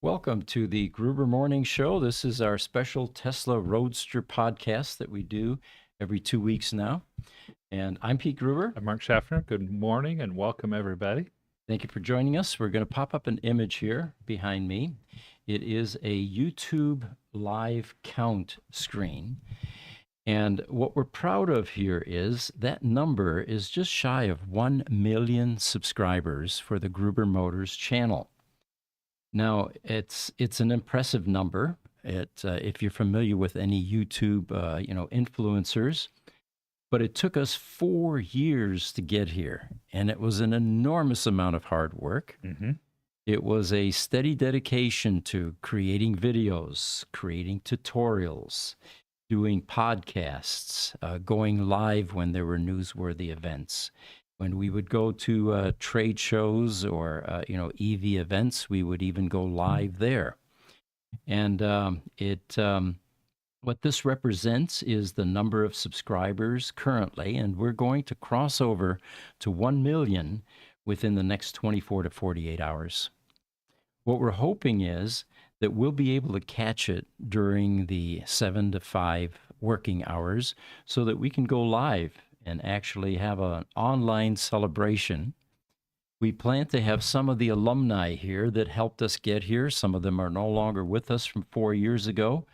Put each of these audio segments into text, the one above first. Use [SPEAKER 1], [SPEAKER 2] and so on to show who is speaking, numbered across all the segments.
[SPEAKER 1] Welcome to the Gruber Morning Show. This is our special Tesla Roadster podcast that we do every 2 weeks now. And I'm Pete Gruber.
[SPEAKER 2] I'm Mark Schaffner. Good morning and welcome, everybody.
[SPEAKER 1] Thank you for joining us. We're going to pop up an image here behind me. It is a YouTube live count screen. And what we're proud of here is that number is just shy of 1 million subscribers for the Gruber Motors channel. Now, it's an impressive number. If you're familiar with any YouTube, influencers, but it took us 4 years to get here, and it was an enormous amount of hard work.
[SPEAKER 2] Mm-hmm.
[SPEAKER 1] It was a steady dedication to creating videos, creating tutorials, doing podcasts, going live when there were newsworthy events. When we would go to trade shows or EV events, we would even go live there. And what this represents is the number of subscribers currently, and we're going to cross over to 1 million within the next 24 to 48 hours. What we're hoping is that we'll be able to catch it during the 7 to 5 working hours so that we can go live and actually have an online celebration. We plan to have some of the alumni here that helped us get here. Some of them are no longer with us from 4 years ago,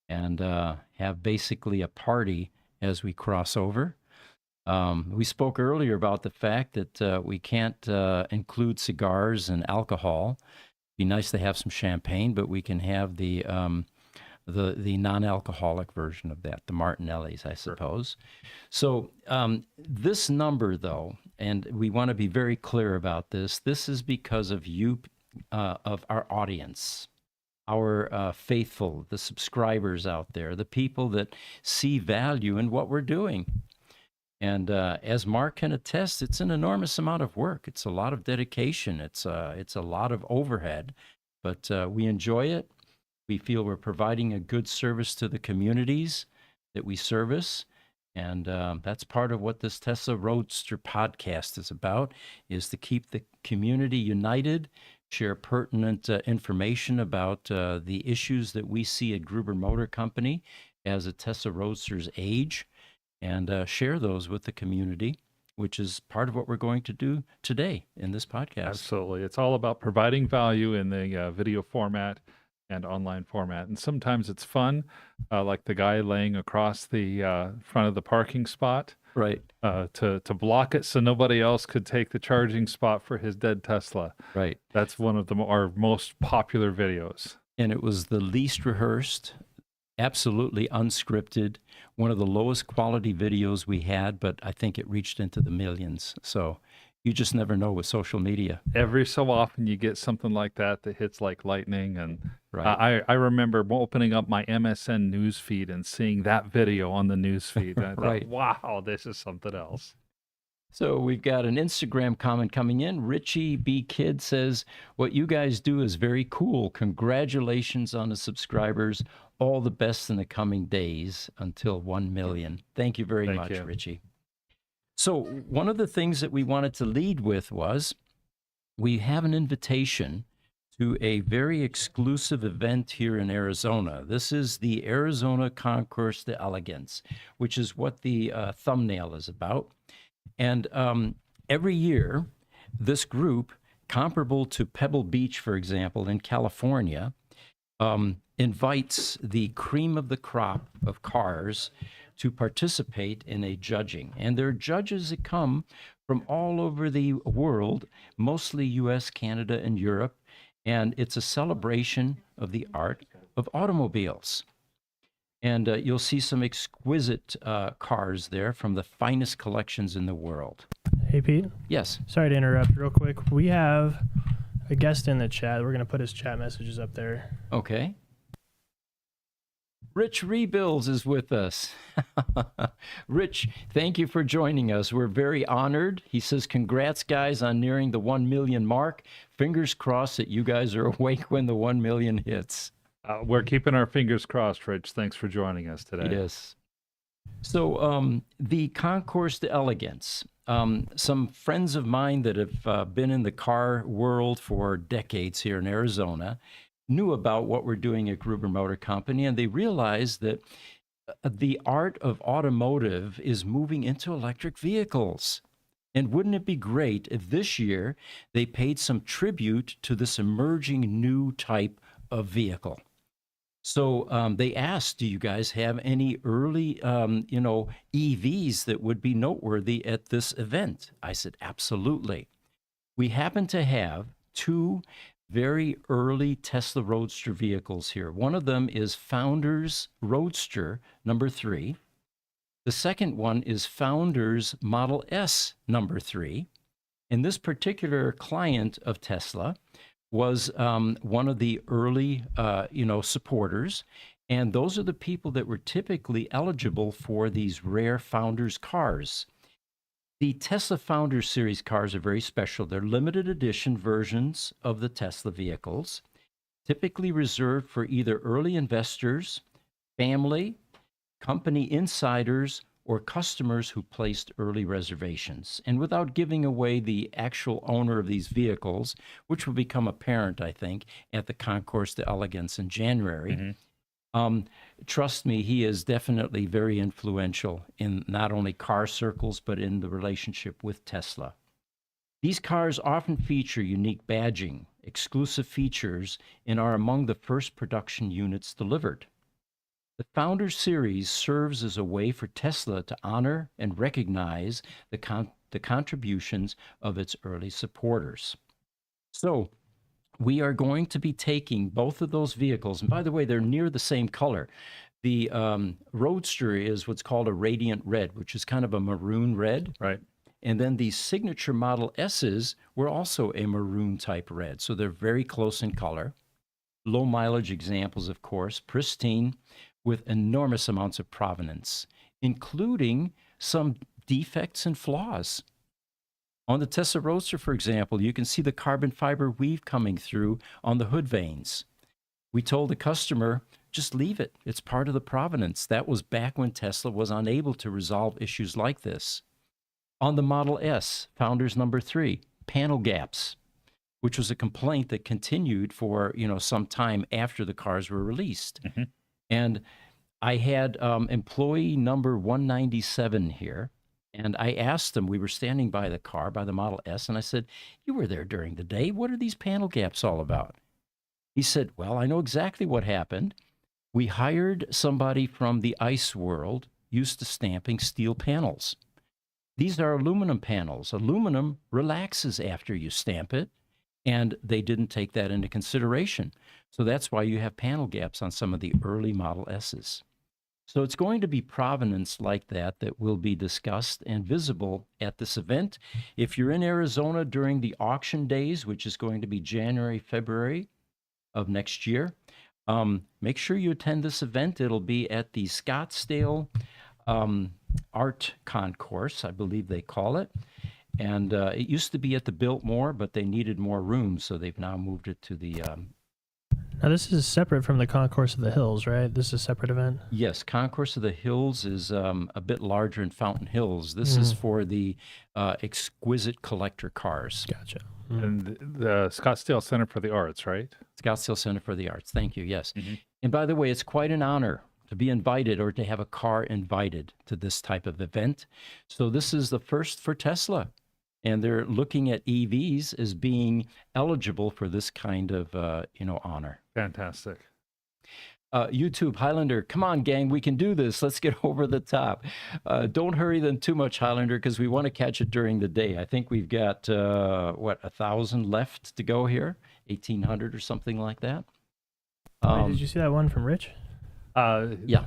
[SPEAKER 1] and have basically a party as we cross over. We spoke earlier about the fact that we can't include cigars and alcohol. It'd be nice to have some champagne, but we can have the non-alcoholic version of that, the Martinellis, I suppose. Sure. So this number, though, and we want to be very clear about this, this is because of you, of our audience, our faithful, the subscribers out there, the people that see value in what we're doing. And as Mark can attest, it's an enormous amount of work. It's a lot of dedication. It's a lot of overhead, but we enjoy it. We feel we're providing a good service to the communities that we service. And that's part of what this Tesla Roadster podcast is about, is to keep the community united, share pertinent information about the issues that we see at Gruber Motor Company as the Tesla Roadsters age, and share those with the community, which is part of what we're going to do today in this podcast.
[SPEAKER 2] Absolutely. It's all about providing value in the video format and online format. And sometimes it's fun, like the guy laying across the front of the parking spot,
[SPEAKER 1] right?
[SPEAKER 2] To block it so nobody else could take the charging spot for his dead Tesla.
[SPEAKER 1] Right.
[SPEAKER 2] That's one of our most popular videos.
[SPEAKER 1] And it was the least rehearsed, absolutely unscripted, one of the lowest quality videos we had, but I think it reached into the millions. So you just never know with social media.
[SPEAKER 2] Every so often you get something like that hits like lightning. And
[SPEAKER 1] right.
[SPEAKER 2] I remember opening up my MSN news feed and seeing that video on the news feed. And I thought,
[SPEAKER 1] right.
[SPEAKER 2] Wow, this is something else.
[SPEAKER 1] So we've got an Instagram comment coming in. Richie B. Kid says, what you guys do is very cool. Congratulations on the subscribers. All the best in the coming days until 1 million. Thank you very much, Richie. So one of the things that we wanted to lead with was we have an invitation to a very exclusive event here in Arizona. This is the Arizona Concours d'Elegance, which is what the thumbnail is about. And every year, this group, comparable to Pebble Beach, for example, in California, invites the cream of the crop of cars to participate in a judging. And there are judges that come from all over the world, mostly US, Canada, and Europe. And it's a celebration of the art of automobiles. And you'll see some exquisite cars there from the finest collections in the world.
[SPEAKER 3] Hey, Pete.
[SPEAKER 1] Yes.
[SPEAKER 3] Sorry to interrupt real quick. We have a guest in the chat. We're going to put his chat messages up there.
[SPEAKER 1] Okay. Rich Rebuilds is with us. Rich, thank you for joining us. We're very honored. He says, congrats, guys, on nearing the 1 million mark. Fingers crossed that you guys are awake when the 1 million hits.
[SPEAKER 2] We're keeping our fingers crossed, Rich. Thanks for joining us today.
[SPEAKER 1] Yes. So the Concours d'Elegance, some friends of mine that have been in the car world for decades here in Arizona knew about what we're doing at Gruber Motor Company, and they realized that the art of automotive is moving into electric vehicles. And wouldn't it be great if this year they paid some tribute to this emerging new type of vehicle? So they asked, "Do you guys have any early, EVs that would be noteworthy at this event?" I said, "Absolutely." We happen to have two very early Tesla Roadster vehicles here. One of them is Founders Roadster number 3. The second one is Founders Model S number 3. And this particular client of Tesla was one of the early, supporters. And those are the people that were typically eligible for these rare Founders cars. The Tesla Founders Series cars are very special. They're limited edition versions of the Tesla vehicles, typically reserved for either early investors, family, company insiders, or customers who placed early reservations. And without giving away the actual owner of these vehicles, which will become apparent, I think, at the Concours d'Elegance in January, trust me, he is definitely very influential in not only car circles, but in the relationship with Tesla. These cars often feature unique badging, exclusive features, and are among the first production units delivered. The Founder Series serves as a way for Tesla to honor and recognize the contributions of its early supporters. So, we are going to be taking both of those vehicles, and by the way, they're near the same color. The Roadster is what's called a radiant red, which is kind of a maroon red.
[SPEAKER 2] Right.
[SPEAKER 1] And then the signature Model S's were also a maroon type red. So they're very close in color. Low mileage examples, of course, pristine with enormous amounts of provenance, including some defects and flaws. On the Tesla Roadster, for example, you can see the carbon fiber weave coming through on the hood vanes. We told the customer, just leave it. It's part of the provenance. That was back when Tesla was unable to resolve issues like this. On the Model S, Founders number 3, panel gaps, which was a complaint that continued for some time after the cars were released. And I had employee number 197 here. And I asked him, we were standing by the car, by the Model S, and I said, "You were there during the day. What are these panel gaps all about?" He said, "Well, I know exactly what happened. We hired somebody from the ice world used to stamping steel panels. These are aluminum panels. Aluminum relaxes after you stamp it, and they didn't take that into consideration. So that's why you have panel gaps on some of the early Model S's." So it's going to be provenance like that that will be discussed and visible at this event. If you're in Arizona during the auction days, which is going to be January, February of next year, make sure you attend this event. It'll be at the Scottsdale Art Concourse, I believe they call it. And it used to be at the Biltmore, but they needed more room, so they've now moved it to the
[SPEAKER 3] Now, this is separate from the Concourse of the Hills, right? This is a separate event?
[SPEAKER 1] Yes, Concourse of the Hills is a bit larger in Fountain Hills. This is for the exquisite collector cars.
[SPEAKER 3] Gotcha.
[SPEAKER 2] And the Scottsdale Center for the Arts, right?
[SPEAKER 1] Scottsdale Center for the Arts. Thank you. Yes. And by the way, it's quite an honor to be invited or to have a car invited to this type of event. So this is the first for Tesla. And they're looking at EVs as being eligible for this kind of, honor.
[SPEAKER 2] Fantastic.
[SPEAKER 1] YouTube, Highlander, come on, gang, we can do this. Let's get over the top. Don't hurry them too much, Highlander, because we want to catch it during the day. I think we've got, 1,000 left to go here, 1,800 or something like that.
[SPEAKER 3] Wait, did you see that one from Rich?
[SPEAKER 1] Yeah.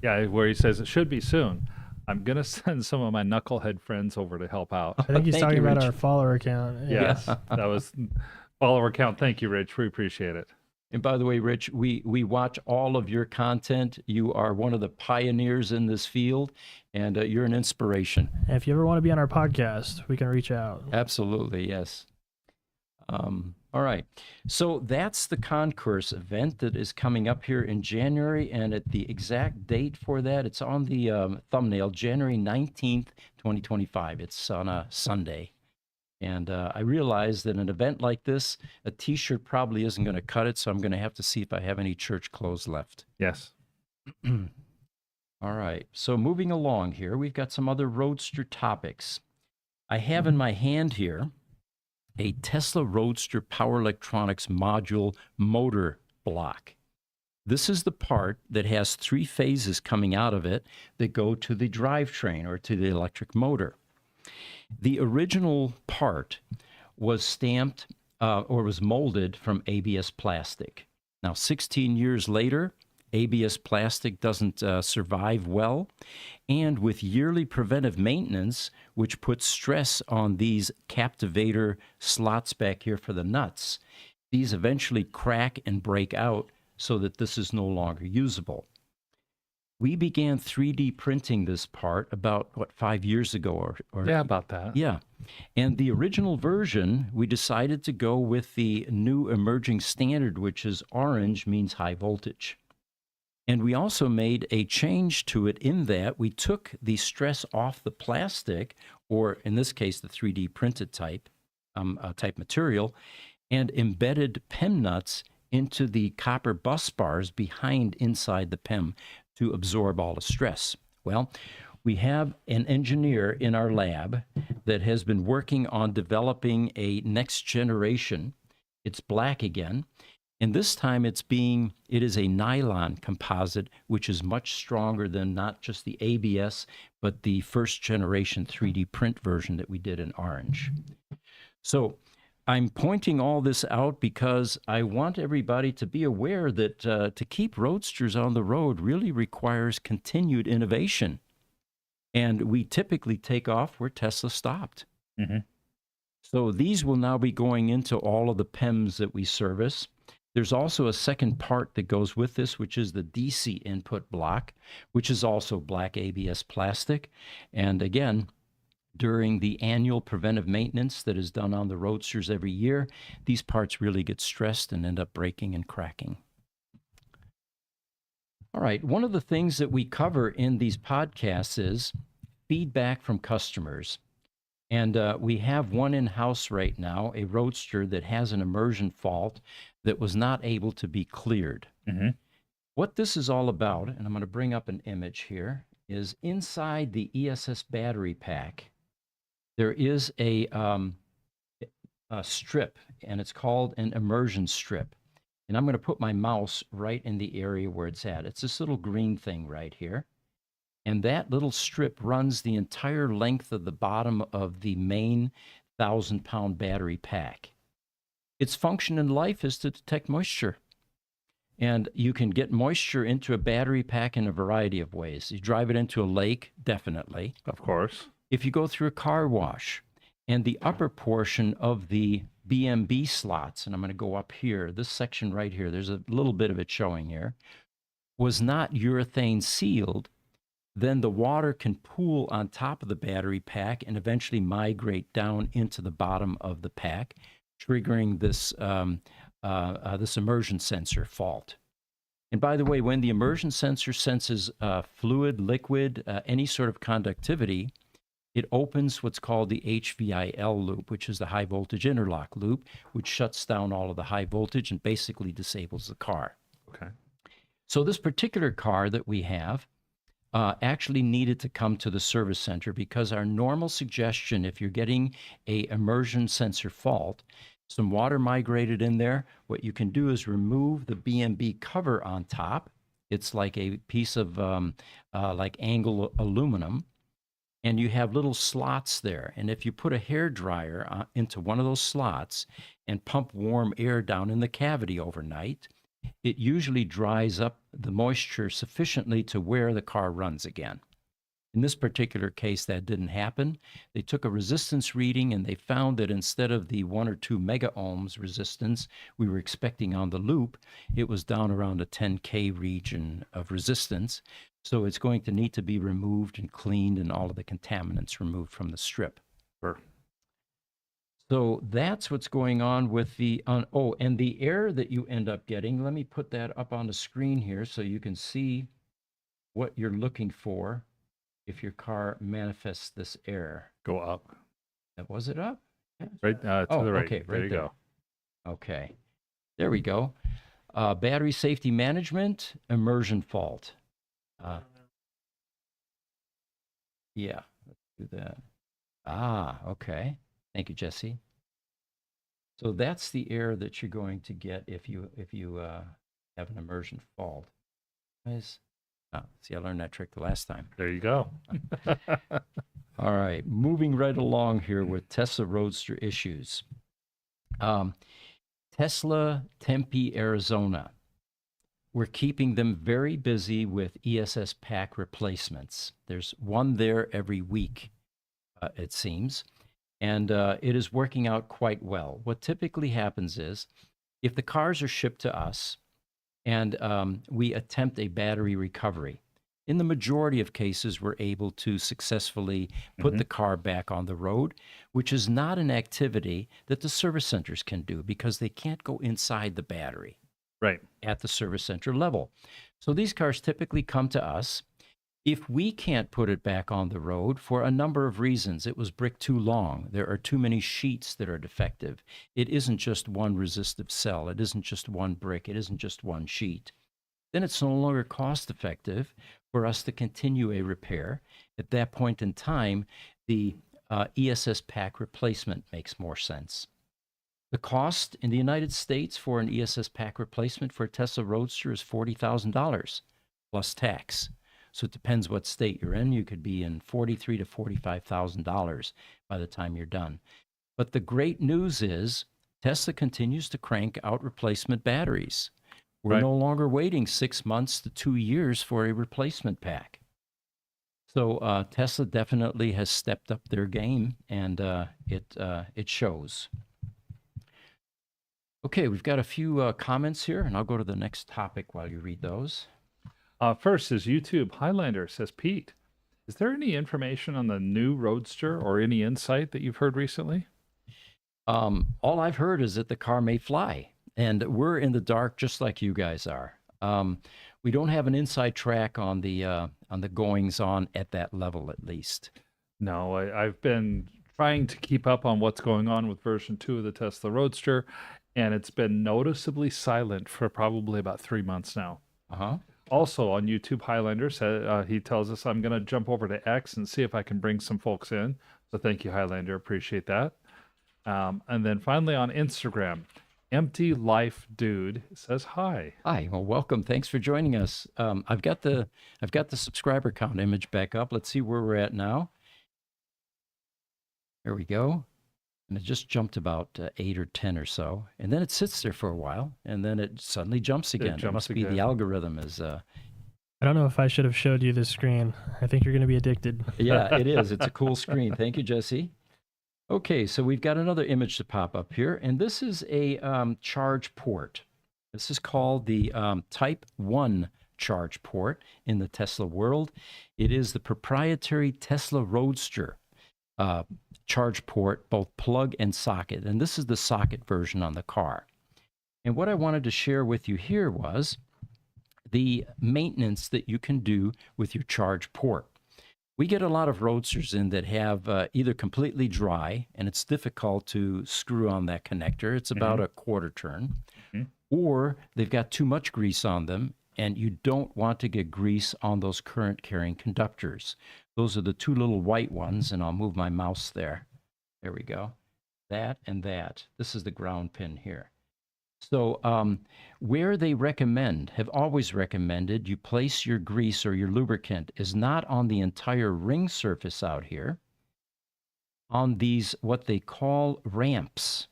[SPEAKER 2] Yeah, where he says it should be soon. I'm going to send some of my knucklehead friends over to help out.
[SPEAKER 3] I think he's
[SPEAKER 1] Thank
[SPEAKER 3] talking
[SPEAKER 1] you,
[SPEAKER 3] about
[SPEAKER 1] Rich.
[SPEAKER 3] our follower count.
[SPEAKER 2] Yes, that was follower count. Thank you, Rich. We appreciate it.
[SPEAKER 1] And by the way, Rich, we watch all of your content. You are one of the pioneers in this field, and you're an inspiration.
[SPEAKER 3] And if you ever want to be on our podcast, we can reach out.
[SPEAKER 1] Absolutely, yes. All right. So that's the Concourse event that is coming up here in January, and at the exact date for that, it's on the thumbnail, January 19th, 2025. It's on a Sunday. And I realized that an event like this, a T-shirt probably isn't going to cut it, so I'm going to have to see if I have any church clothes left.
[SPEAKER 2] Yes.
[SPEAKER 1] All right. So moving along here, we've got some other Roadster topics. I have in my hand here a Tesla Roadster power electronics module motor block. This is the part that has 3 phases coming out of it that go to the drivetrain or to the electric motor. The original part was stamped or was molded from ABS plastic. Now, 16 years later, ABS plastic doesn't survive well. And with yearly preventive maintenance, which puts stress on these captivator slots back here for the nuts, these eventually crack and break out so that this is no longer usable. We began 3D printing this part about, 5 years ago or
[SPEAKER 2] Yeah, about that.
[SPEAKER 1] yeah. And the original version, we decided to go with the new emerging standard, which is orange, means high voltage. And we also made a change to it in that we took the stress off the plastic, or in this case, the 3D printed type material, and embedded PEM nuts into the copper bus bars behind inside the PEM to absorb all the stress. Well, we have an engineer in our lab that has been working on developing a next generation. It's black again. And this time it is a nylon composite, which is much stronger than not just the ABS, but the first generation 3D print version that we did in orange. So I'm pointing all this out because I want everybody to be aware that to keep Roadsters on the road really requires continued innovation. And we typically take off where Tesla stopped.
[SPEAKER 2] Mm-hmm.
[SPEAKER 1] So these will now be going into all of the PEMs that we service. There's also a second part that goes with this, which is the DC input block, which is also black ABS plastic. And again, during the annual preventive maintenance that is done on the Roadsters every year, these parts really get stressed and end up breaking and cracking. All right, one of the things that we cover in these podcasts is feedback from customers. And we have one in-house right now, a Roadster that has an immersion fault that was not able to be cleared.
[SPEAKER 2] Mm-hmm.
[SPEAKER 1] What this is all about, and I'm going to bring up an image here, is inside the ESS battery pack, there is a strip, and it's called an immersion strip. And I'm going to put my mouse right in the area where it's at. It's this little green thing right here. And that little strip runs the entire length of the bottom of the main 1,000-pound battery pack. Its function in life is to detect moisture. And you can get moisture into a battery pack in a variety of ways. You drive it into a lake, definitely.
[SPEAKER 2] Of course.
[SPEAKER 1] If you go through a car wash, and the upper portion of the BMB slots, and I'm going to go up here, this section right here, there's a little bit of it showing here, was not urethane sealed, then the water can pool on top of the battery pack and eventually migrate down into the bottom of the pack, triggering this, this immersion sensor fault. And by the way, when the immersion sensor senses fluid, liquid, any sort of conductivity, it opens what's called the HVIL loop, which is the high voltage interlock loop, which shuts down all of the high voltage and basically disables the car.
[SPEAKER 2] Okay.
[SPEAKER 1] So this particular car that we have actually needed to come to the service center because our normal suggestion, if you're getting a immersion sensor fault, some water migrated in there, what you can do is remove the BMB cover on top. It's like a piece of like angle aluminum, and you have little slots there. And if you put a hair dryer into one of those slots and pump warm air down in the cavity overnight, it usually dries up the moisture sufficiently to where the car runs again. In this particular case, that didn't happen. They took a resistance reading and they found that instead of the 1 or 2 mega ohms resistance we were expecting on the loop, it was down around a 10K region of resistance. So it's going to need to be removed and cleaned and all of the contaminants removed from the strip.
[SPEAKER 2] Sure.
[SPEAKER 1] So that's what's going on with the, and the air that you end up getting, let me put that up on the screen here so you can see what you're looking for if your car manifests this error.
[SPEAKER 2] Go up.
[SPEAKER 1] Was it up?
[SPEAKER 2] Right to
[SPEAKER 1] Oh,
[SPEAKER 2] the right.
[SPEAKER 1] okay,
[SPEAKER 2] There
[SPEAKER 1] right
[SPEAKER 2] you
[SPEAKER 1] there.
[SPEAKER 2] go.
[SPEAKER 1] Okay, there we go. Battery safety management, immersion fault. Uh, yeah, let's do that. Ah, okay. Thank you, Jesse. So that's the error that you're going to get if you have an immersion fault. Guys, see, I learned that trick the last time.
[SPEAKER 2] There you go.
[SPEAKER 1] All right, moving right along here with Tesla Roadster issues. Um, Tesla Tempe, Arizona. We're keeping them very busy with ESS pack replacements. There's one there every week, it seems, and it is working out quite well. What typically happens is if the cars are shipped to us and we attempt a battery recovery, in the majority of cases, we're able to successfully put the car back on the road, which is not an activity that the service centers can do because they can't go inside the battery
[SPEAKER 2] Right.
[SPEAKER 1] at the service center level. So these cars typically come to us. If we can't put it back on the road for a number of reasons, it was brick too long, there are too many sheets that are defective, it isn't just one resistive cell, it isn't just one brick, it isn't just one sheet, then it's no longer cost effective for us to continue a repair. At that point in time, the ESS pack replacement makes more sense. The cost in the United States for an ESS pack replacement for a Tesla Roadster is $40,000 plus tax. So it depends what state you're in. You could be in $43,000 to $45,000 by the time you're done. But the great news is Tesla continues to crank out replacement batteries. We're
[SPEAKER 2] Right.
[SPEAKER 1] no longer waiting 6 months to 2 years for a replacement pack. So Tesla definitely has stepped up their game, and it shows. Okay, we've got a few comments here, and I'll go to the next topic while you read those.
[SPEAKER 2] First is YouTube Highlander says, Pete, is there any information on the new Roadster or any insight that you've heard recently?
[SPEAKER 1] All I've heard is that the car may fly, and we're in the dark just like you guys are. We don't have an inside track on the goings on at that level, at least.
[SPEAKER 2] No, I've been trying to keep up on what's going on with version 2 of the Tesla Roadster, and it's been noticeably silent for probably about 3 months now.
[SPEAKER 1] Uh-huh.
[SPEAKER 2] Also on YouTube, Highlander said he tells us I'm going to jump over to X and see if I can bring some folks in. So thank you, Highlander. Appreciate that. And then finally on Instagram, Empty Life Dude says hi.
[SPEAKER 1] Hi, well, welcome. Thanks for joining us. I've got the subscriber count image back up. Let's see where we're at now. There we go. And it just jumped about 8 or 10 or so, and then it sits there for a while, and then it suddenly jumps again. It
[SPEAKER 2] jumps
[SPEAKER 1] must be
[SPEAKER 2] again.
[SPEAKER 1] the algorithm is.
[SPEAKER 3] I don't know if I should have showed you this screen. I think you're going to be addicted.
[SPEAKER 1] Yeah, it is. It's a cool screen. Thank you, Jesse. Okay, so we've got another image to pop up here, and this is a charge port. This is called the Type 1 charge port in the Tesla world. It is the proprietary Tesla Roadster charge port, both plug and socket. And this is the socket version on the car. And what I wanted to share with you here was the maintenance that you can do with your charge port. We get a lot of Roadsters in that have either completely dry, and it's difficult to screw on that connector. It's about a quarter turn. Or they've got too much grease on them, and you don't want to get grease on those current carrying conductors. Those are the two little white ones, and I'll move my mouse there. There we go. That and that. This is the ground pin here. So where they recommend, have always recommended, you place your grease or your lubricant is not on the entire ring surface out here, on these, what they call ramps.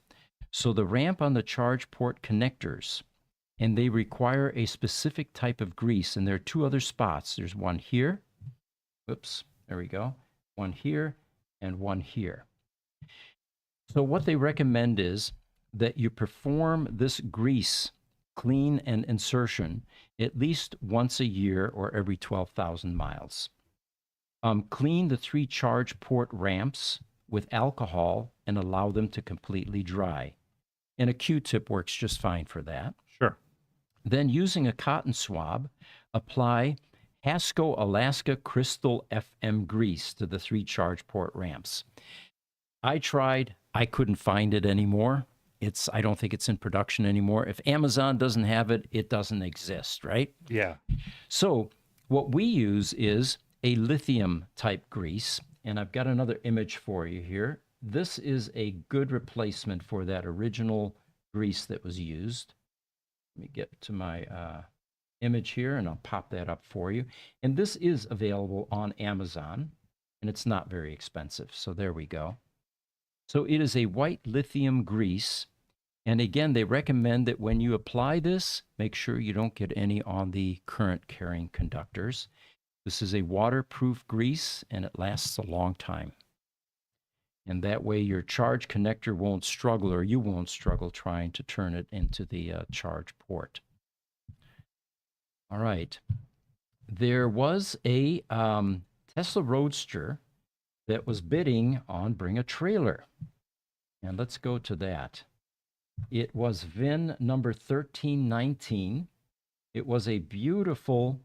[SPEAKER 1] So the ramp on the charge port connectors, and they require a specific type of grease. And there are two other spots. There's one here. Oops, there we go. One here and one here. So what they recommend is that you perform this grease clean and insertion at least once a year or every 12,000 miles. Clean the 3 charge port ramps with alcohol and allow them to completely dry. And a Q-tip works just fine for that.
[SPEAKER 2] Sure.
[SPEAKER 1] Then using a cotton swab, apply Hasco Alaska Crystal FM grease to the 3 charge port ramps. I tried, I couldn't find it anymore. I don't think it's in production anymore. If Amazon doesn't have it, it doesn't exist, right?
[SPEAKER 2] Yeah.
[SPEAKER 1] So what we use is a lithium type grease, and I've got another image for you here. This is a good replacement for that original grease that was used. Let me get to my image here, and I'll pop that up for you. And this is available on Amazon, and it's not very expensive. So there we go. So it is a white lithium grease. And again, they recommend that when you apply this, make sure you don't get any on the current carrying conductors. This is a waterproof grease, and it lasts a long time. And that way your charge connector won't struggle, or you won't struggle trying to turn it into the charge port. All right. There was a Tesla Roadster that was bidding on Bring a Trailer. And let's go to that. It was VIN number 1319. It was a beautiful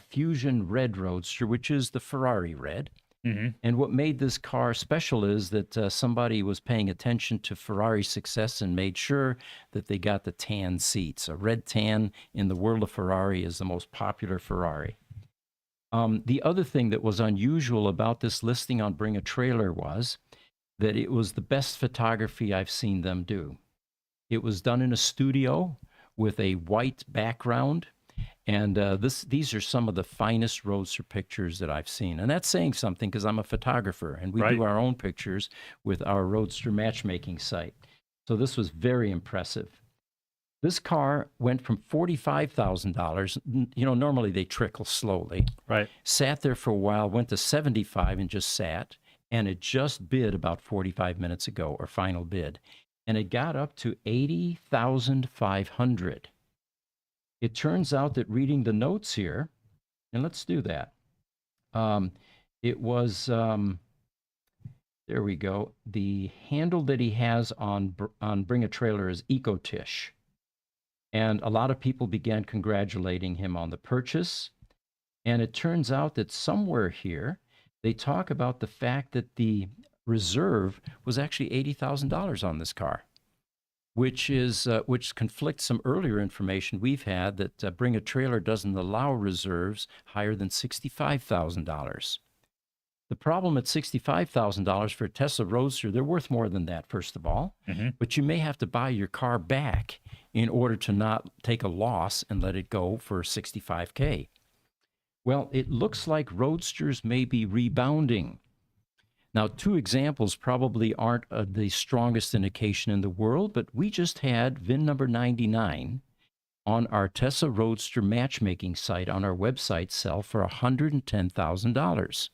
[SPEAKER 1] Fusion Red Roadster, which is the Ferrari red.
[SPEAKER 2] Mm-hmm.
[SPEAKER 1] And what made this car special is that somebody was paying attention to Ferrari's success and made sure that they got the tan seats. A red tan in the world of Ferrari is the most popular Ferrari. The other thing that was unusual about this listing on Bring a Trailer was that it was the best photography I've seen them do. It was done in a studio with a white background. And these are some of the finest Roadster pictures that I've seen. And that's saying something because I'm a photographer and we do our own pictures with our Roadster matchmaking site. So this was very impressive. This car went from $45,000. You know, normally they trickle slowly.
[SPEAKER 2] Right.
[SPEAKER 1] Sat there for a while, went to 75 and just sat. And it just bid about 45 minutes ago, or final bid. And it got up to $80,500. It turns out that reading the notes here, and let's do that. It was, there we go. The handle that he has on Bring a Trailer is Ecotish. And a lot of people began congratulating him on the purchase. And it turns out that somewhere here, they talk about the fact that the reserve was actually $80,000 on this car, which conflicts some earlier information we've had that Bring a Trailer doesn't allow reserves higher than $65,000. The problem at $65,000 for a Tesla Roadster, they're worth more than that, first of all, but you may have to buy your car back in order to not take a loss and let it go for $65K. Well, it looks like Roadsters may be rebounding. Now, two examples probably aren't the strongest indication in the world, but we just had VIN number 99 on our Tesla Roadster matchmaking site on our website sell for $110,000.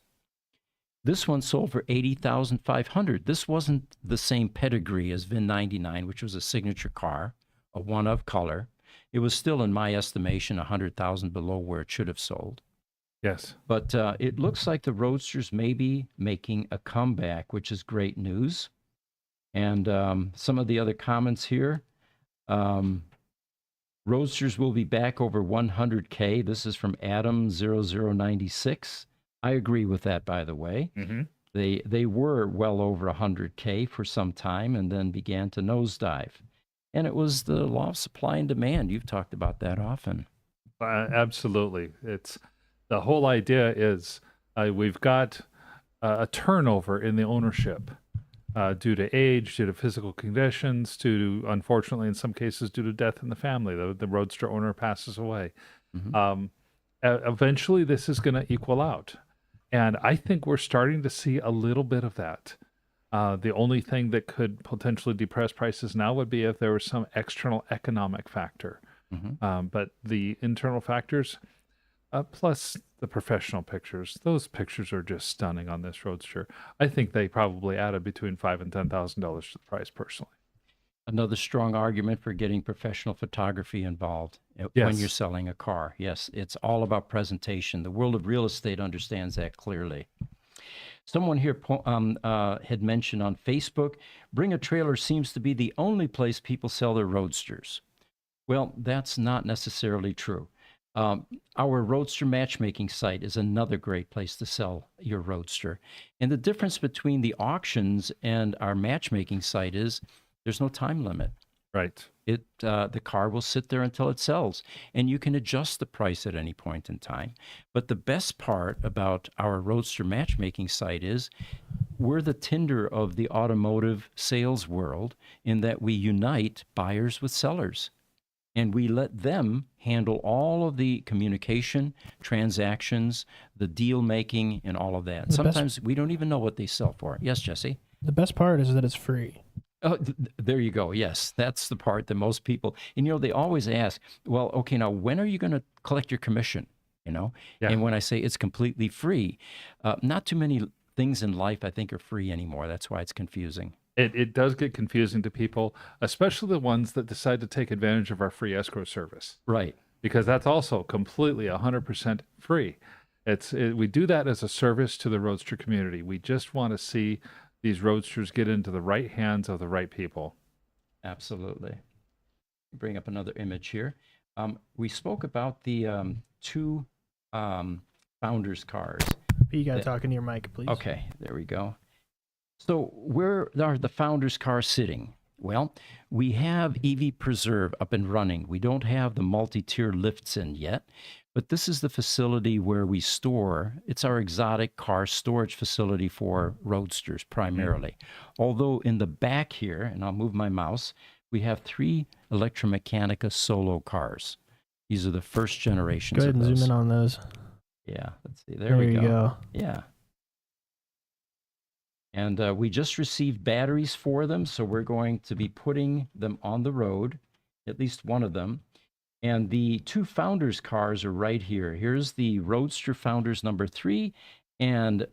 [SPEAKER 1] This one sold for $80,500. This wasn't the same pedigree as VIN 99, which was a signature car, a one-of color. It was still, in my estimation, $100,000 below where it should have sold.
[SPEAKER 2] Yes.
[SPEAKER 1] But it looks like the Roadsters may be making a comeback, which is great news. And some of the other comments here. Roadsters will be back over 100K. This is from Adam0096. I agree with that, by the way. They were well over 100K for some time and then began to nosedive. And it was the law of supply and demand. You've talked about that often.
[SPEAKER 2] Absolutely. The whole idea is we've got a turnover in the ownership due to age, due to physical conditions, unfortunately, in some cases, due to death in the family. The Roadster owner passes away. Eventually, this is going to equal out. And I think we're starting to see a little bit of that. The only thing that could potentially depress prices now would be if there was some external economic factor. But the internal factors, plus the professional pictures, those pictures are just stunning on this Roadster. I think they probably added between $5,000 and $10,000 to the price personally.
[SPEAKER 1] Another strong argument for getting professional photography involved when you're selling a car. Yes, it's all about presentation. The world of real estate understands that clearly. Someone here had mentioned on Facebook, Bring a Trailer seems to be the only place people sell their Roadsters. Well, that's not necessarily true. Our Roadster matchmaking site is another great place to sell your Roadster. And the difference between the auctions and our matchmaking site is there's no time limit.
[SPEAKER 2] Right.
[SPEAKER 1] The car will sit there until it sells, and you can adjust the price at any point in time. But the best part about our Roadster matchmaking site is we're the Tinder of the automotive sales world in that we unite buyers with sellers, and we let them handle all of the communication, transactions, the deal making, and all of that. Sometimes we don't even know what they sell for. Yes, Jesse?
[SPEAKER 3] The best part is that it's free.
[SPEAKER 1] Oh, there you go. Yes, that's the part that most people, and they always ask, well, okay, now when are you going to collect your commission?
[SPEAKER 2] Yeah.
[SPEAKER 1] And when I say it's completely free, not too many things in life I think are free anymore. That's why it's confusing.
[SPEAKER 2] It does get confusing to people, especially the ones that decide to take advantage of our free escrow service,
[SPEAKER 1] Right.
[SPEAKER 2] because that's also completely 100% free. We do that as a service to the Roadster community. We just want to see these Roadsters get into the right hands of the right people.
[SPEAKER 1] Absolutely. Bring up another image here. We spoke about the two founders cars.
[SPEAKER 3] You got to talk into your mic, please.
[SPEAKER 1] Okay, there we go. So where are the founders cars sitting? Well, we have EV Preserve up and running. We don't have the multi-tier lifts in yet, but this is the facility where we store. It's our exotic car storage facility for Roadsters primarily. Although in the back here, and I'll move my mouse, we have 3 Electromechanica Solo cars. These are the first generations
[SPEAKER 3] Go ahead
[SPEAKER 1] of
[SPEAKER 3] and
[SPEAKER 1] those.
[SPEAKER 3] zoom in on those.
[SPEAKER 1] Yeah, let's see. There we
[SPEAKER 3] you go.
[SPEAKER 1] Yeah. And we just received batteries for them, so we're going to be putting them on the road, at least one of them. And the 2 Founders cars are right here. Here's the Roadster Founders number 3 and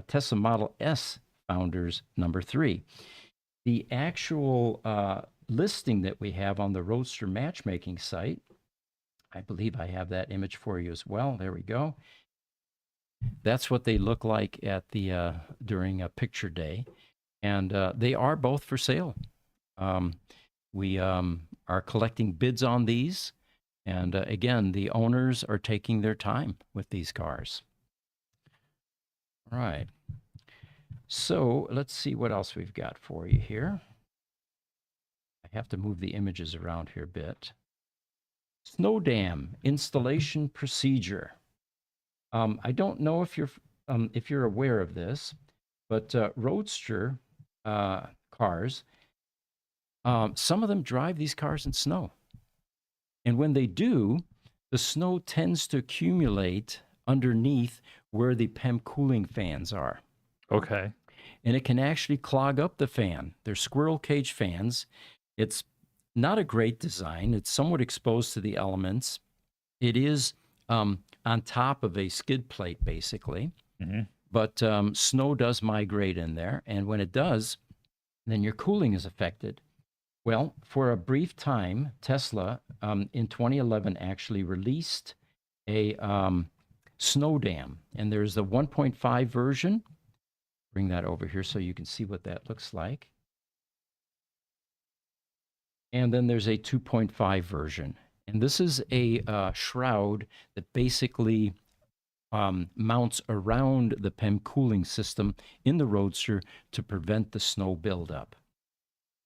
[SPEAKER 1] Tesla Model S Founders number 3. The actual listing that we have on the Roadster matchmaking site, I believe I have that image for you as well. There we go. That's what they look like at the during a picture day, and they are both for sale. We are collecting bids on these, and again, the owners are taking their time with these cars. All right. So let's see what else we've got for you here. I have to move the images around here a bit. Snow dam installation procedure. I don't know if you're aware of this, but Roadster cars, some of them drive these cars in snow. And when they do, the snow tends to accumulate underneath where the PEM cooling fans are.
[SPEAKER 2] Okay.
[SPEAKER 1] And it can actually clog up the fan. They're squirrel cage fans. It's not a great design. It's somewhat exposed to the elements. It is on top of a skid plate, basically.
[SPEAKER 2] Mm-hmm.
[SPEAKER 1] But snow does migrate in there. And when it does, then your cooling is affected. Well, for a brief time, Tesla in 2011 actually released a snow dam. And there's the 1.5 version. Bring that over here so you can see what that looks like. And then there's a 2.5 version. And this is a shroud that basically mounts around the PEM cooling system in the Roadster to prevent the snow buildup.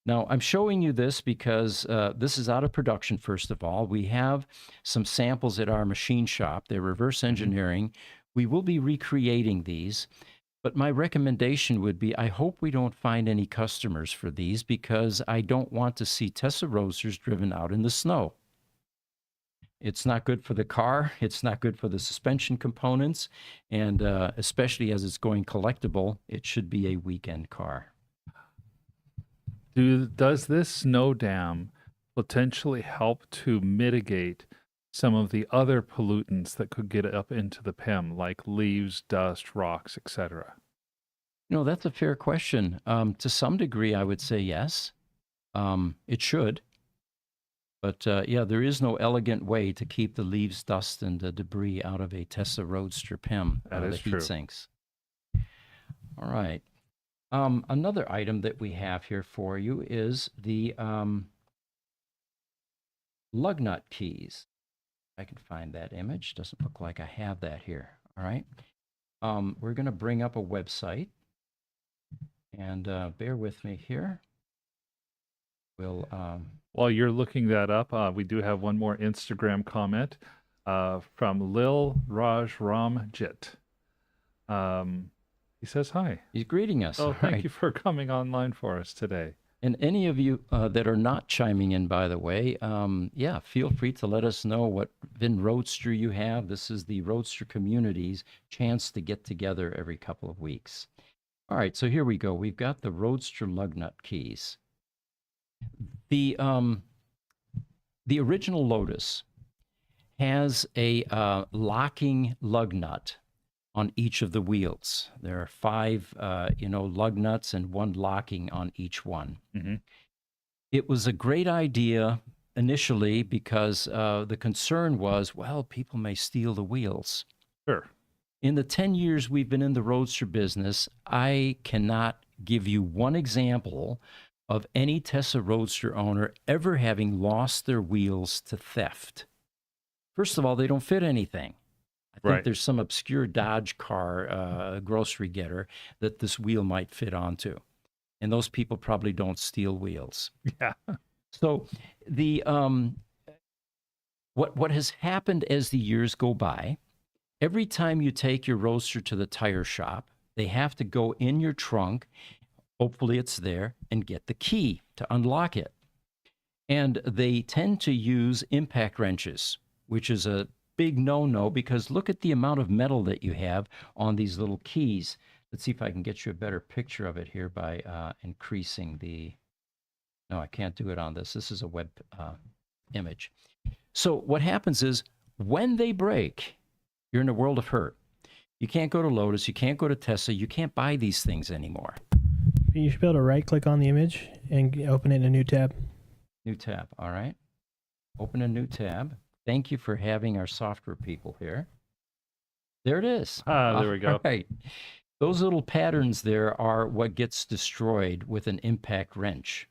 [SPEAKER 1] Now, I'm showing you this because this is out of production, first of all. We have some samples at our machine shop. They're reverse engineering. We will be recreating these. But my recommendation would be, I hope we don't find any customers for these because I don't want to see Tesla Roadsters driven out in the snow. It's not good for the car. It's not good for the suspension components. And especially as it's going collectible, it should be a weekend car.
[SPEAKER 2] Does this snow dam potentially help to mitigate some of the other pollutants that could get up into the PEM, like leaves, dust, rocks, etc.?
[SPEAKER 1] No, that's a fair question. To some degree, I would say yes. It should. But yeah, there is no elegant way to keep the leaves, dust, and debris out of a Tesla Roadster PEM.
[SPEAKER 2] That is
[SPEAKER 1] the
[SPEAKER 2] true.
[SPEAKER 1] heat sinks. All right. Another item that we have here for you is the lug nut keys. I can find that image. Doesn't look like I have that here. All right. We're going to bring up a website, and bear with me here. We'll.
[SPEAKER 2] While you're looking that up, we do have one more Instagram comment from Lil Raj Ramjit. He says hi.
[SPEAKER 1] He's greeting us.
[SPEAKER 2] Oh,
[SPEAKER 1] All
[SPEAKER 2] thank
[SPEAKER 1] right.
[SPEAKER 2] you for coming online for us today.
[SPEAKER 1] And any of you that are not chiming in, by the way, yeah, feel free to let us know what VIN Roadster you have. This is the Roadster community's chance to get together every couple of weeks. All right, so here we go. We've got the Roadster lug nut keys. The original Lotus has a locking lug nut on each of the wheels. There are 5, lug nuts and 1 locking on each one.
[SPEAKER 2] Mm-hmm.
[SPEAKER 1] It was a great idea initially because the concern was, well, people may steal the wheels.
[SPEAKER 2] Sure.
[SPEAKER 1] In the 10 years we've been in the Roadster business, I cannot give you one example of any Tesla Roadster owner ever having lost their wheels to theft. First of all, they don't fit anything. I think
[SPEAKER 2] Right.
[SPEAKER 1] there's some obscure Dodge car, grocery getter, that this wheel might fit onto. And those people probably don't steal wheels.
[SPEAKER 2] Yeah.
[SPEAKER 1] So the what has happened as the years go by, every time you take your Roadster to the tire shop, they have to go in your trunk, hopefully it's there, and get the key to unlock it. And they tend to use impact wrenches, which is a big no-no because look at the amount of metal that you have on these little keys. Let's see if I can get you a better picture of it here by increasing the... No, I can't do it on this. This is a web image. So what happens is when they break, you're in a world of hurt. You can't go to Lotus. You can't go to Tesla. You can't buy these things anymore.
[SPEAKER 3] You should be able to right-click on the image and open it in a new tab.
[SPEAKER 1] New tab. All right. Open a new tab. Thank you for having our software people here. There it is.
[SPEAKER 2] There we go.
[SPEAKER 1] All right. Those little patterns there are what gets destroyed with an impact wrench.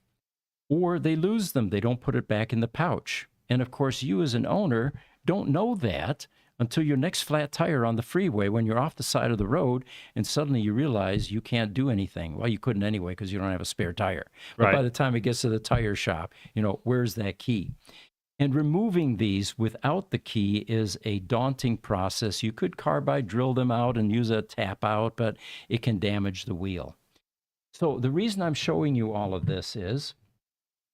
[SPEAKER 1] Or they lose them. They don't put it back in the pouch. And of course, you as an owner don't know that until your next flat tire on the freeway when you're off the side of the road and suddenly you realize you can't do anything. Well, you couldn't anyway because you don't have a spare tire. But
[SPEAKER 2] Right.
[SPEAKER 1] by the time it gets to the tire shop, where's that key? And removing these without the key is a daunting process. You could carbide drill them out and use a tap out, but it can damage the wheel. So the reason I'm showing you all of this is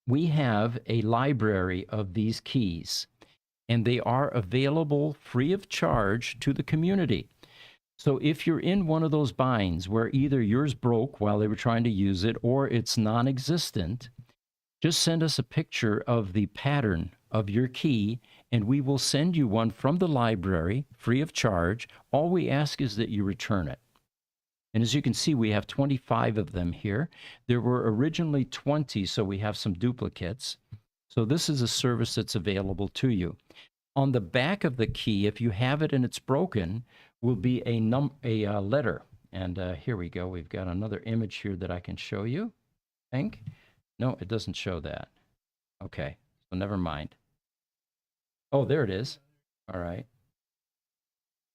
[SPEAKER 1] we have a library of these keys, and they are available free of charge to the community. So if you're in one of those binds where either yours broke while they were trying to use it or it's non-existent, just send us a picture of the pattern of your key, and we will send you one from the library free of charge. All we ask is that you return it. And as you can see, we have 25 of them here. There were originally 20, so we have some duplicates. So this is a service that's available to you. On the back of the key, if you have it and it's broken, will be a letter. And here we go. We've got another image here that I can show you, I think. No, it doesn't show that. Okay, so never mind. Oh, there it is. All right.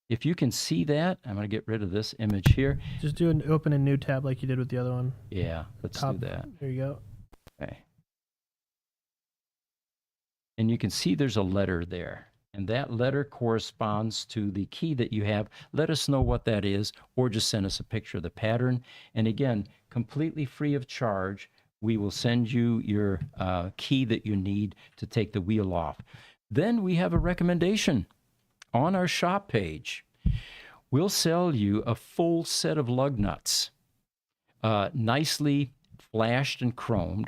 [SPEAKER 1] If you can see that, I'm going to get rid of this image here.
[SPEAKER 3] Just open a new tab like you did with the other one.
[SPEAKER 1] Yeah, let's
[SPEAKER 3] Top.
[SPEAKER 1] do that.
[SPEAKER 3] There you go.
[SPEAKER 1] Okay. And you can see there's a letter there. And that letter corresponds to the key that you have. Let us know what that is, or just send us a picture of the pattern. And again, completely free of charge, we will send you your key that you need to take the wheel off. Then we have a recommendation on our shop page. We'll sell you a full set of lug nuts, nicely flashed and chromed,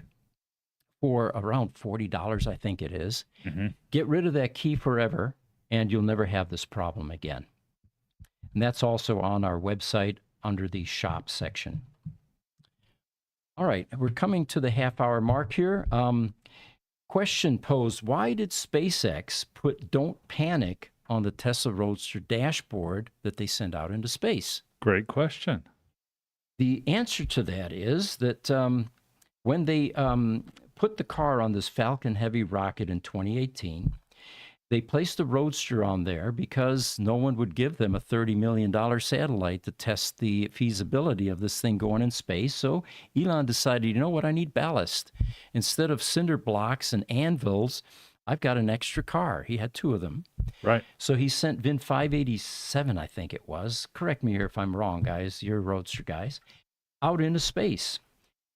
[SPEAKER 1] for around $40, I think it is.
[SPEAKER 2] Mm-hmm.
[SPEAKER 1] Get rid of that key forever, and you'll never have this problem again. And that's also on our website under the shop section. All right, we're coming to the half-hour mark here. Question posed, why did SpaceX put "Don't Panic" on the Tesla Roadster dashboard that they send out into space?
[SPEAKER 2] Great question.
[SPEAKER 1] The answer to that is that when they put the car on this Falcon Heavy rocket in 2018, They placed the Roadster on there because no one would give them a $30 million satellite to test the feasibility of this thing going in space. So Elon decided, you know what, I need ballast. Instead of cinder blocks and anvils, I've got an extra car. He had 2 of them.
[SPEAKER 2] Right.
[SPEAKER 1] So he sent Vin 587, I think it was. Correct me here if I'm wrong, guys. You're Roadster guys. Out into space.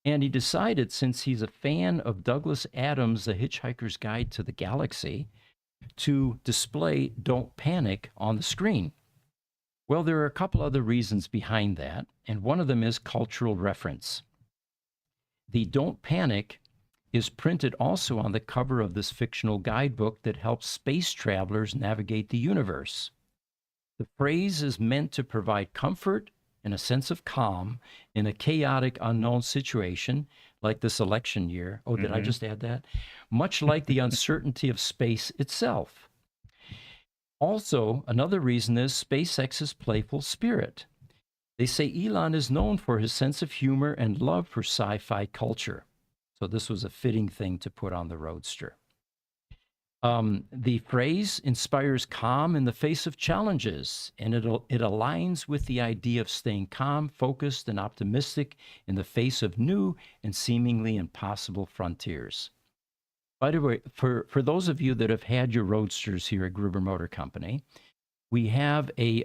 [SPEAKER 1] And he decided, since he's a fan of Douglas Adams' The Hitchhiker's Guide to the Galaxy, to display Don't Panic on the screen. Well, there are a couple other reasons behind that, and one of them is cultural reference. The Don't Panic is printed also on the cover of this fictional guidebook that helps space travelers navigate the universe. The phrase is meant to provide comfort and a sense of calm in a chaotic, unknown situation like this election year. Oh, did I just add that? Much like the uncertainty of space itself. Also, another reason is SpaceX's playful spirit. They say Elon is known for his sense of humor and love for sci-fi culture. So this was a fitting thing to put on the Roadster. The phrase inspires calm in the face of challenges, and it aligns with the idea of staying calm, focused, and optimistic in the face of new and seemingly impossible frontiers. By the way, for those of you that have had your Roadsters here at Gruber Motor Company, we have a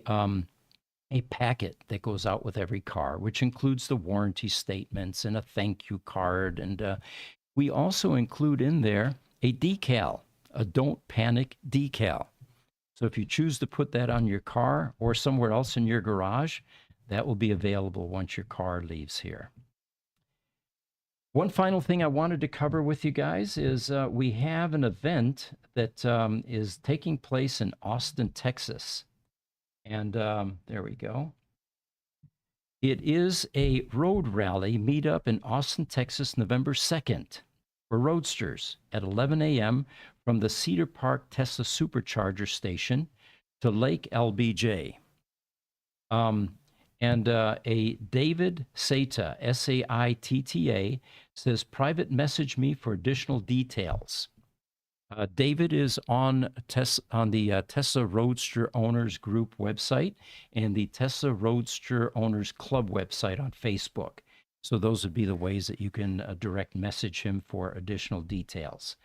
[SPEAKER 1] packet that goes out with every car, which includes the warranty statements and a thank you card. And we also include in there a decal, a Don't Panic decal. So if you choose to put that on your car or somewhere else in your garage, that will be available once your car leaves here. One final thing I wanted to cover with you guys is we have an event that is taking place in Austin, Texas. And there we go. It is a road rally meetup in Austin, Texas, November 2nd for Roadsters at 11 a.m. from the Cedar Park Tesla Supercharger Station to Lake LBJ. And a David Saita, S-A-I-T-T-A, says, private message me for additional details. David is on the Tesla Roadster Owners Group website and the Tesla Roadster Owners Club website on Facebook. So those would be the ways that you can direct message him for additional details.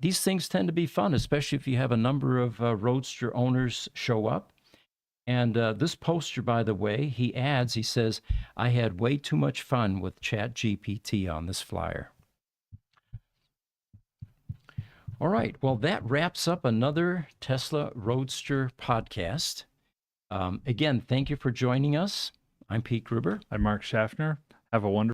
[SPEAKER 1] These things tend to be fun, especially if you have a number of Roadster owners show up. And this poster, by the way, he says, I had way too much fun with ChatGPT on this flyer. All right, well, that wraps up another Tesla Roadster podcast. Again, thank you for joining us. I'm Pete Gruber.
[SPEAKER 2] I'm Mark Schaffner. Have a wonderful